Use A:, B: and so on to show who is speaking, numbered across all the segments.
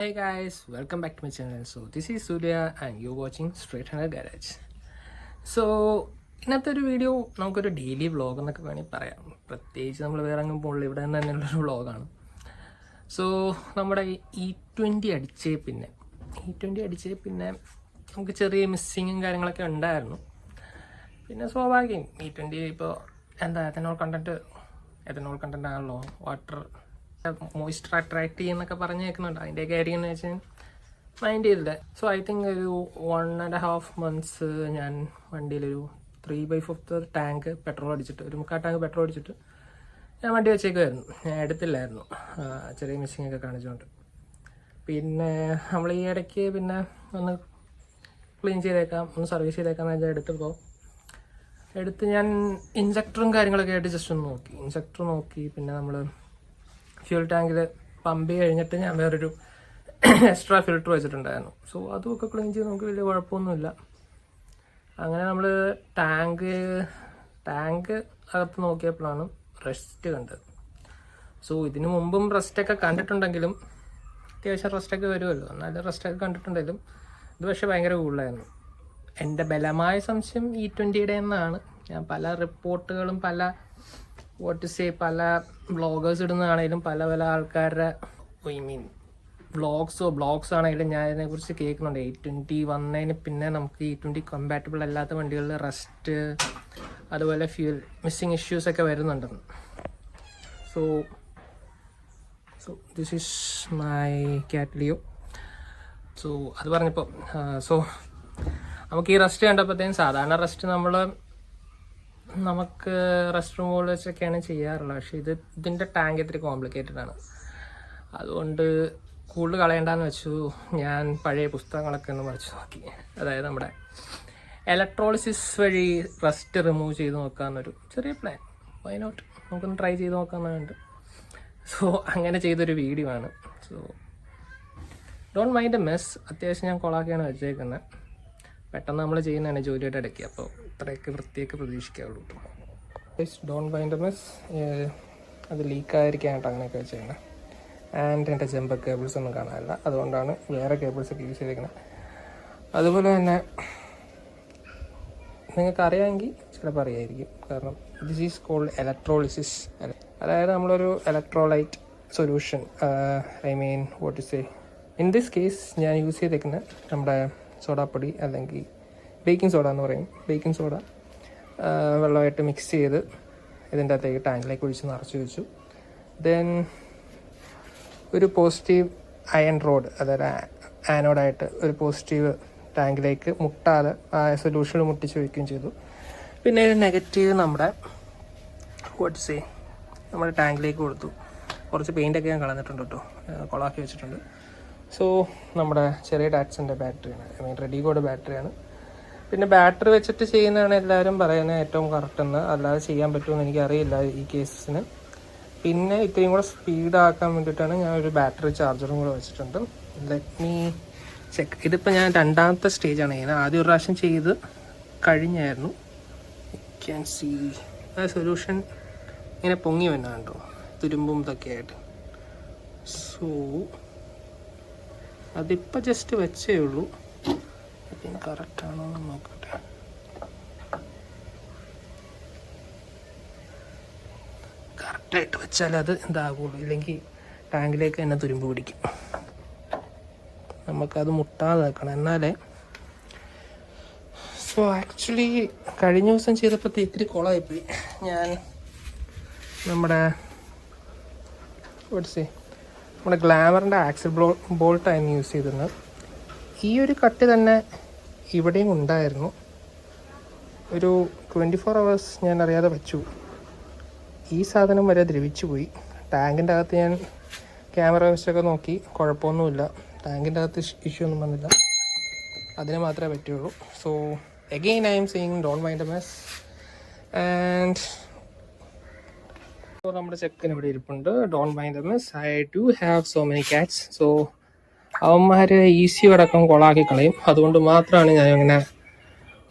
A: Hey guys, welcome back to my channel. So this is Surya and you're watching Straight Hunter Garage. So ഇന്നത്തെ ഒരു video നമുക്കൊരു daily vlog എന്നൊക്കെ വേണമെങ്കിൽ പറയാം. പ്രത്യേകിച്ച് നമ്മൾ വേറെ അങ്ങും പോകുന്നില്ല, ഇവിടെ നിന്ന് തന്നെയുള്ളൊരു വ്ളോഗാണ്. സോ നമ്മുടെ E20 അടിച്ചേ പിന്നെ നമുക്ക് ചെറിയ മിസ്സിങ്ങും കാര്യങ്ങളൊക്കെ ഉണ്ടായിരുന്നു. പിന്നെ സ്വാഭാവികം E20 ഇപ്പോൾ എന്താ എഥനോൾ കണ്ടന്റ് ആണല്ലോ, വാട്ടർ മോയ്സ്ചർ അട്രാക്ട് ചെയ്യുന്നൊക്കെ പറഞ്ഞേക്കുന്നുണ്ട്. അതിൻ്റെ കാര്യം എന്ന് വെച്ചാൽ മൈൻഡ് ചെയ്തില്ല. സോ ഐ തിങ്ക് ഒരു 1.5 months ഞാൻ വണ്ടിയിലൊരു 3/4 ടാങ്ക് പെട്രോൾ അടിച്ചിട്ട്, ഒരു 3/4 ടാങ്ക് പെട്രോൾ അടിച്ചിട്ട് ഞാൻ വണ്ടി വെച്ചേക്കുമായിരുന്നു. ഞാൻ എടുത്തില്ലായിരുന്നു, ചെറിയ മിസ്സിങ് ഒക്കെ കാണിച്ചുകൊണ്ട്. പിന്നെ നമ്മൾ ഈ ഇടയ്ക്ക് പിന്നെ ഒന്ന് ക്ലീൻ ചെയ്തേക്കാം, ഒന്ന് സർവീസ് ചെയ്തേക്കാമെന്ന് വെച്ചാൽ എടുത്ത് ഞാൻ ഇൻജക്ടറും കാര്യങ്ങളൊക്കെ ആയിട്ട് ജസ്റ്റ് ഒന്ന് നോക്കി. പിന്നെ നമ്മൾ ഫ്യൂൽ ടാങ്കിൽ പമ്പ് കഴിഞ്ഞിട്ട് ഞാൻ വേറൊരു എക്സ്ട്രാ ഫിൽറ്റർ വെച്ചിട്ടുണ്ടായിരുന്നു. സോ അതുമൊക്കെ ക്ലീൻ ചെയ്ത് നമുക്ക് വലിയ കുഴപ്പമൊന്നുമില്ല. അങ്ങനെ നമ്മൾ ടാങ്ക് അകത്ത് നോക്കിയപ്പോഴാണ് റെസ്റ്റ് കണ്ടത്. സോ ഇതിനു മുമ്പും റെസ്റ്റൊക്കെ കണ്ടിട്ടുണ്ടെങ്കിലും, അത്യാവശ്യം റെസ്റ്റൊക്കെ വരുമല്ലോ, എന്നാലും റെസ്റ്റൊക്കെ കണ്ടിട്ടുണ്ടെങ്കിലും ഇത് പക്ഷേ ഭയങ്കര കൂടുതലായിരുന്നു. എൻ്റെ ബലമായ സംശയം E20 എന്നാണ്. ഞാൻ പല റിപ്പോർട്ടുകളും പല പല വ്ളോഗേഴ്സ് ഇടുന്നതാണെങ്കിലും പല ആൾക്കാരുടെ ബ്ലോഗ്സ് ആണെങ്കിലും ഞാൻ ഇതിനെക്കുറിച്ച് കേൾക്കുന്നുണ്ട്. E20 വന്നതിന് പിന്നെ നമുക്ക് E20 കമ്പാറ്റബിൾ അല്ലാത്ത വണ്ടികളിൽ റസ്റ്റ്, അതുപോലെ ഫ്യൂൽ മിസ്സിങ് ഇഷ്യൂസൊക്കെ വരുന്നുണ്ടെന്ന്. So this is my cat Leo. So അത് പറഞ്ഞപ്പോൾ നമുക്ക് ഈ റസ്റ്റ് കണ്ടപ്പോഴത്തേക്കും, സാധാരണ റസ്റ്റ് നമുക്ക് റെസ്റ്റ് റൂമുകൾ വെച്ചൊക്കെയാണ് ചെയ്യാറുള്ളത്. പക്ഷേ ഇതിൻ്റെ ടാങ്ക് ഇത്തിരി കോംപ്ലിക്കേറ്റഡ് ആണ്. അതുകൊണ്ട് കൂടുതൽ കളയണ്ടെന്ന് വെച്ചു. ഞാൻ പഴയ പുസ്തകങ്ങളൊക്കെ ഒന്ന് മറിച്ച് നോക്കി. അതായത് നമ്മുടെ ഇലക്ട്രോളിസിസ് വഴി റസ്റ്റ് റിമൂവ് ചെയ്ത് നോക്കാമെന്നൊരു ചെറിയ പ്ലാൻ. വൈ നോട്ട്, നമുക്കൊന്ന് ട്രൈ ചെയ്ത് നോക്കാമെന്നുണ്ട്. സോ അങ്ങനെ ചെയ്തൊരു വീഡിയോ ആണ്. So don't mind a mess. അത്യാവശ്യം ഞാൻ കൊളാക്കിയാണ് വെച്ചേക്കുന്നത്. പെട്ടെന്ന് നമ്മൾ ചെയ്യുന്നതാണ് ജോലിയുടെ ഇടയ്ക്ക്, അപ്പോൾ ഇത്രയൊക്കെ വൃത്തിയൊക്കെ പ്രതീക്ഷിക്കാവുള്ളൂ. Don't mind a mess. അത് ലീക്കായിരിക്കാനായിട്ട് അങ്ങനെയൊക്കെ വെച്ചേക്കുന്നത്. ആൻഡ് എൻ്റെ ജമ്പർ കേബിൾസ് ഒന്നും കാണാനില്ല, അതുകൊണ്ടാണ് വേറെ കേബിൾസൊക്കെ യൂസ് ചെയ്തേക്കുന്നത്. അതുപോലെ തന്നെ നിങ്ങൾക്ക് അറിയാമെങ്കിൽ ചിലപ്പോൾ അറിയായിരിക്കും, കാരണം ദിസ് ഈസ് കോൾഡ് ഇലക്ട്രോളിസിസ്. അതായത് നമ്മളൊരു electrolyte solution, in this case ഞാൻ യൂസ് ചെയ്തേക്കുന്നത് നമ്മുടെ സോഡാപ്പൊടി, അല്ലെങ്കിൽ ബേക്കിംഗ് സോഡ എന്ന് പറയും. ബേക്കിംഗ് സോഡ വെള്ളമായിട്ട് മിക്സ് ചെയ്ത് ഇതിൻ്റെ അകത്തേക്ക് ടാങ്കിലേക്ക് ഒഴിച്ച് നിറച്ച് വെച്ചു. ദെൻ ഒരു പോസിറ്റീവ് അയൺ റോഡ്, അതായത് ആനോഡായിട്ട് ഒരു പോസിറ്റീവ് ടാങ്കിലേക്ക് മുട്ടാതെ ആ സൊല്യൂഷനിൽ മുട്ടിച്ച് വയ്ക്കുകയും ചെയ്തു. പിന്നെ ഒരു നെഗറ്റീവ് നമ്മുടെ ടാങ്കിലേക്ക് കൊടുത്തു. കുറച്ച് പെയിൻ്റൊക്കെ ഞാൻ കളഞ്ഞിട്ടുണ്ട് കേട്ടോ, കൊളാക്കി വെച്ചിട്ടുണ്ട്. സോ നമ്മുടെ ചെറിയ ഡാറ്റ്സിൻ്റെ ബാറ്ററിയാണ്, റെഡിഗോയുടെ ബാറ്ററിയാണ്. പിന്നെ ബാറ്ററി വെച്ചിട്ട് ചെയ്യുന്നതാണ് എല്ലാവരും പറയുന്നത് ഏറ്റവും കറക്റ്റെന്ന്. അല്ലാതെ ചെയ്യാൻ പറ്റുമെന്ന് എനിക്കറിയില്ല ഈ കേസിന്. പിന്നെ ഇത്രയും കൂടെ സ്പീഡാക്കാൻ വേണ്ടിയിട്ടാണ് ഞാൻ ഒരു ബാറ്ററി ചാർജറും കൂടെ വെച്ചിട്ടുണ്ട്. Let me check. ഇതിപ്പോൾ ഞാൻ 2ാമത്തെ സ്റ്റേജാണ് ചെയ്യുന്നത്. ആദ്യം ഒരു പ്രാവശ്യം ചെയ്ത് കഴിഞ്ഞായിരുന്നു. ക്യാൻ സീ ആ സൊല്യൂഷൻ ഇങ്ങനെ പൊങ്ങി വന്നതാണ് കേട്ടോ, തുരുമ്പും ഇതൊക്കെ ആയിട്ട്. സോ അതിപ്പോൾ ജസ്റ്റ് വെച്ചേ ഉള്ളൂ. പിന്നെ കറക്റ്റാണോ എന്ന് നോക്കട്ടെ. കറക്റ്റായിട്ട് വെച്ചാൽ അത് ഇതാകുള്ളൂ, ഇല്ലെങ്കിൽ ടാങ്കിലേക്ക് തന്നെ തുരുമ്പ് പിടിക്കും. നമുക്കത് മുട്ടാതെ വെക്കണം, എന്നാലേ. സോ ആക്ച്വലി കഴിഞ്ഞ ദിവസം ചെയ്തപ്പോൾ ഇത്തിരി കുളമായിപ്പോയി. ഞാൻ നമ്മുടെ ഗ്ലാമറിൻ്റെ ആക്സിൽ ബോൾട്ടായിരുന്നു യൂസ് ചെയ്തിരുന്നത്. ഈ ഒരു കട്ട് തന്നെ ഇവിടെയും ഉണ്ടായിരുന്നു. ഒരു 24 hours ഞാൻ അറിയാതെ വെച്ചു. ഈ സാധനം വരെ ദ്രവിച്ചു പോയി. ടാങ്കിൻ്റെ അകത്ത് ഞാൻ ക്യാമറ വെച്ചൊക്കെ നോക്കി, കുഴപ്പമൊന്നുമില്ല. ടാങ്കിൻ്റെ അകത്ത് ഇഷ്യൂ ഒന്നും വന്നില്ല, അതിന് മാത്രമേ പറ്റുള്ളൂ. So again I'm saying don't mind a mess. And നമ്മുടെ ചെക്കൻ ഇവിടെ ഇരിപ്പുണ്ട്. Don't mind a mess. I do have so many cats. So അവന്മാർ ഈസി അടക്കം കൊളാക്കി കളയും. അതുകൊണ്ട് മാത്രമാണ് ഞാൻ ഇങ്ങനെ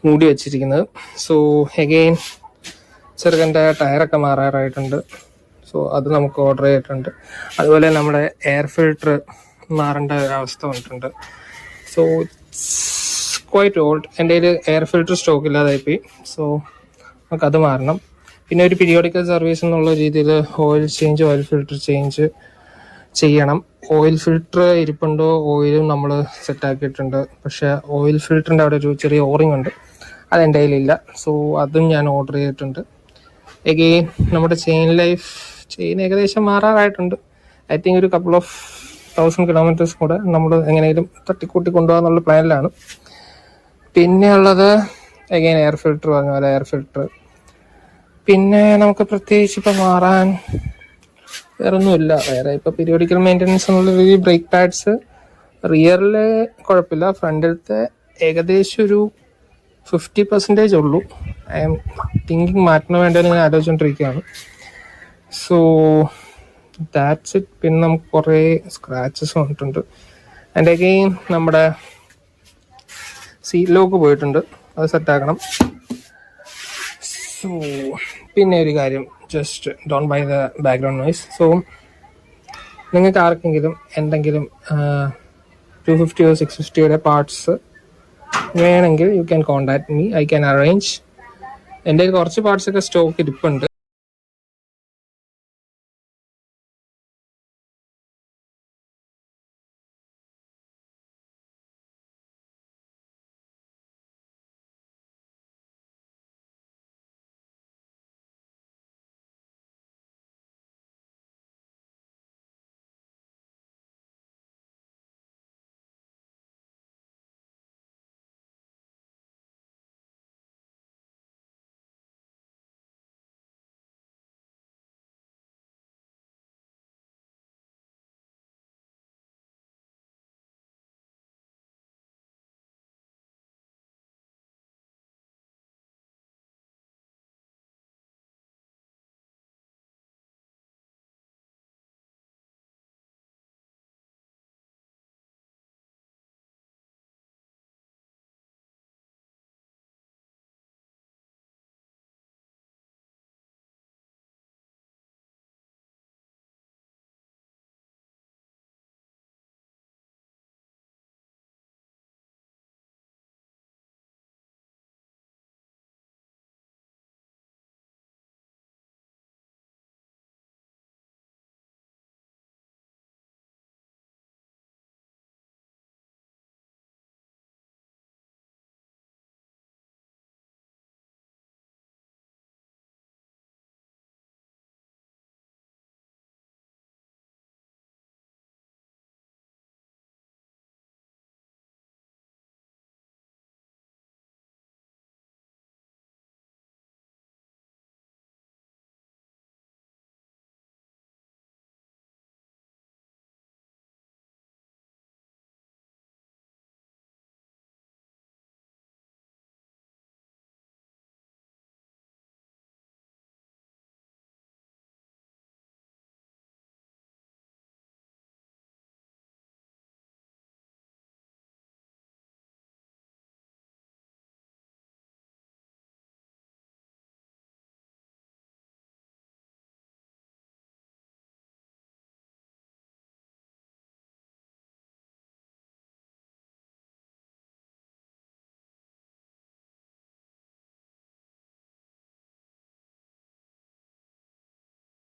A: മൂടി വെച്ചിരിക്കുന്നത്. സോ അഗെയിൻ ചെറുക്കൻ്റെ ടയറൊക്കെ മാറാറായിട്ടുണ്ട്. സോ അത് നമുക്ക് ഓർഡർ ചെയ്തിട്ടുണ്ട്. അതുപോലെ നമ്മുടെ എയർ ഫിൽട്ടർ മാറേണ്ട ഒരവസ്ഥ വന്നിട്ടുണ്ട്. So it's quite old. എൻ്റെ കയ്യിൽ എയർ ഫിൽറ്റർ സ്റ്റോക്ക് ഇല്ലാതായിപ്പോയി. സോ നമുക്കത് മാറണം. പിന്നെ ഒരു പീരിയോഡിക്കൽ സർവീസ് എന്നുള്ള രീതിയിൽ oil change, oil filter change ചെയ്യണം. ഓയിൽ ഫിൽറ്റർ ഇരിപ്പുണ്ടോ? ഓയിലും നമ്മൾ സെറ്റാക്കിയിട്ടുണ്ട്. പക്ഷേ ഓയിൽ ഫിൽറ്ററിൻ്റെ അവിടെ ഒരു ചെറിയ ഓറിങ് ഉണ്ട്, അതെൻ്റെ കയ്യിലില്ല. സോ അതും ഞാൻ ഓർഡർ ചെയ്തിട്ടുണ്ട്. എഗെയിൻ നമ്മുടെ ചെയിൻ ഏകദേശം മാറാറായിട്ടുണ്ട്. ഐ തിങ്ക് ഒരു കപ്പിൾ ഓഫ് 1000 കിലോമീറ്റേഴ്സ് കൂടെ നമ്മൾ എങ്ങനെയും തട്ടിക്കൂട്ടി കൊണ്ടുപോകാന്നുള്ള പ്ലാനിലാണ്. പിന്നെ ഉള്ളത് എഗെയിൻ എയർ ഫിൽറ്റർ, പറഞ്ഞ പോലെ എയർ ഫിൽറ്റർ. പിന്നെ നമുക്ക് പ്രത്യേകിച്ച് ഇപ്പം മാറാൻ വേറൊന്നുമില്ല. വേറെ ഇപ്പോൾ പീരിയോഡിക്കൽ മെയിൻ്റനൻസ് എന്നുള്ള രീതിയിൽ ബ്രേക്ക് പാഡ്സ് റിയറിൽ കുഴപ്പമില്ല, ഫ്രണ്ടിലത്തെ ഏകദേശം ഒരു 50% ഉള്ളൂ. ഐ എം തിങ്കിങ് മാറ്റണം വേണ്ടതെന്ന് ഞാൻ ആലോചിച്ചുകൊണ്ടിരിക്കുകയാണ്. So that's it. പിന്നെ നമുക്ക് കുറേ സ്ക്രാച്ചസ് വന്നിട്ടുണ്ട്. എൻ്റെ അഗെയിൻ നമ്മുടെ സീറ്റ് ലോക്ക് പോയിട്ടുണ്ട്, അത് സെറ്റാക്കണം. സോ പിന്നെ ഒരു കാര്യം, just don't buy the background noise. So നിങ്ങൾക്ക് ആർക്കെങ്കിലും എന്തെങ്കിലും 250 650 പാർട്സ് വേണമെങ്കിൽ you can contact me, I can arrange. എൻ്റെ കുറച്ച് പാർട്സൊക്കെ സ്റ്റോക്ക് ഇരിപ്പുണ്ട്.